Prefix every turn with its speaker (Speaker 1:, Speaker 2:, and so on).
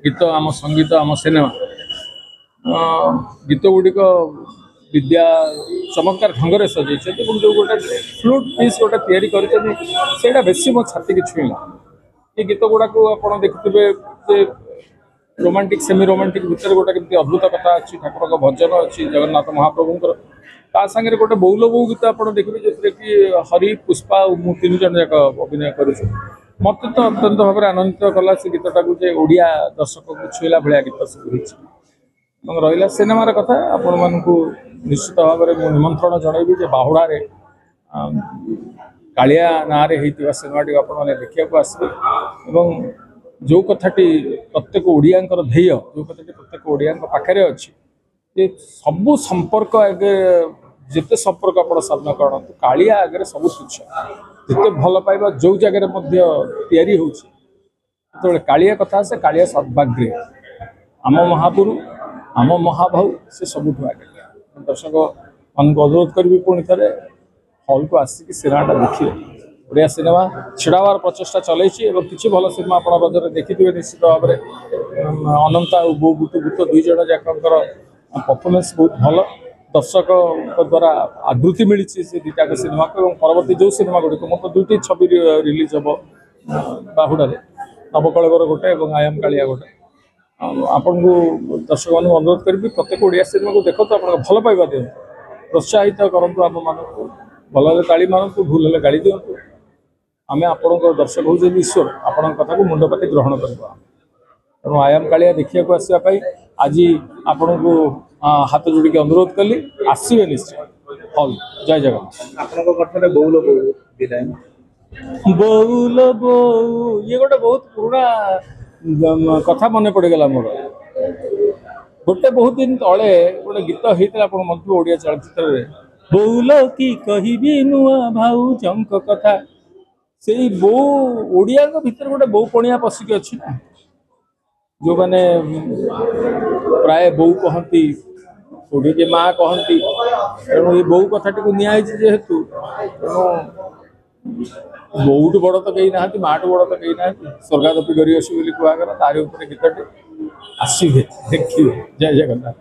Speaker 1: गीत आम संगीत आम सिनेमा गीत गुड़िक विद्या चमत्कार ढंग से सजाई जो गोटे फ्लूट पीस गोटे तैयारी बेसी मो छाती की छुईला। ये गीत गुड़ाक आप देखुए रोमांटिक सेमी रोमांटिक भितर गोटे केमती अद्भुत कथा अच्छी ठाकुर का भजन अच्छी जगन्नाथ महाप्रभुंर ता सागर गोटे बौल बो गीत आप देखिए जो कि हरि पुष्पा मु तीन जन जाक अभिनय करुँ मत तो अत्यंत भाव में आनंदित कला से गीतटा को ओडिया दर्शक को छुईला भाया गीत सब रहा सिनेमार कथा आपण मानक निश्चित भाव में निमंत्रण जनइबी बाहुड़े कालिया ना रे सिनेमा टी आप देखा आसबे जो कथाटी प्रत्येक ओडिया ध्येय जो कथाटी प्रत्येक ओडिया पाखे अच्छी सबू संपर्क आगे जिते संपर्क आप साधन करूँ कालिया आगे सब तुच्छ जिते भल पाइबा जो जगह तैयारी हो कालिया कथा से कालिया सद्भाग्य आम महापुरु आम महाभाऊ से सबुठ आगे दर्शक मान अनुरोध करी पुणी थे हल को आसिक सिनेमाटा देखिए ओडिया सिनेमा छिड़ावार प्रचेषा चलती किसी भल सिनेमा आप रजरे देखिए निश्चित भाव में अनंता और बो बुटु भूत दुई जन जाकर परफॉर्मेंस बहुत भल दर्शक द्वारा आदृति मिली से दुईटाक सिनेमा को परवर्ती जो सिनेमा गुड़िक मतलब दुईटी छवि रिलीज हम बाहुड़ा नवकलेवर गोटे और आयाम कालिया गोटे आपन को दर्शक मान अनुरोध करी प्रत्येक ओडिया सिनेमा को देखो तो आप भल पाइबा दिखाँ प्रोत्साहित करूँ आम मान भल गाड़ी मारतु भूल है गाड़ी दिंतु आम आपण दर्शक हूँ ईश्वर आपण कथा को मुंडपाति ग्रहण करवा तेणु आयाम कालिया देखा आसवाई आज आपण को हाथ जोड़ी अनुरोध कली आसवे निश्चय हल जय जगन्नाथ बौल बो ये गोटे बहुत पुराना कथा मन पड़गला मोर गोटे बहुत दिन तले गोटे गीत होता मध्य ओडिया चलचित्र बौल की कहबी नुआ भाऊजंक कथा से बो ओडिया भीतर गोटे बो पणिया पशिकी अच्छी ना जो मैंने प्राय बो कहती ओडी के माँ कहती तेणु ये बो कथाटी को नियाई जेहेतु तेणु बौटू बड़ तो कहीं ना माटू बड़ तो कहीं ना स्वर्गादपी गरी अच्छी कहगला तारी गीतटी आसवे देखिए जय जगन्नाथ।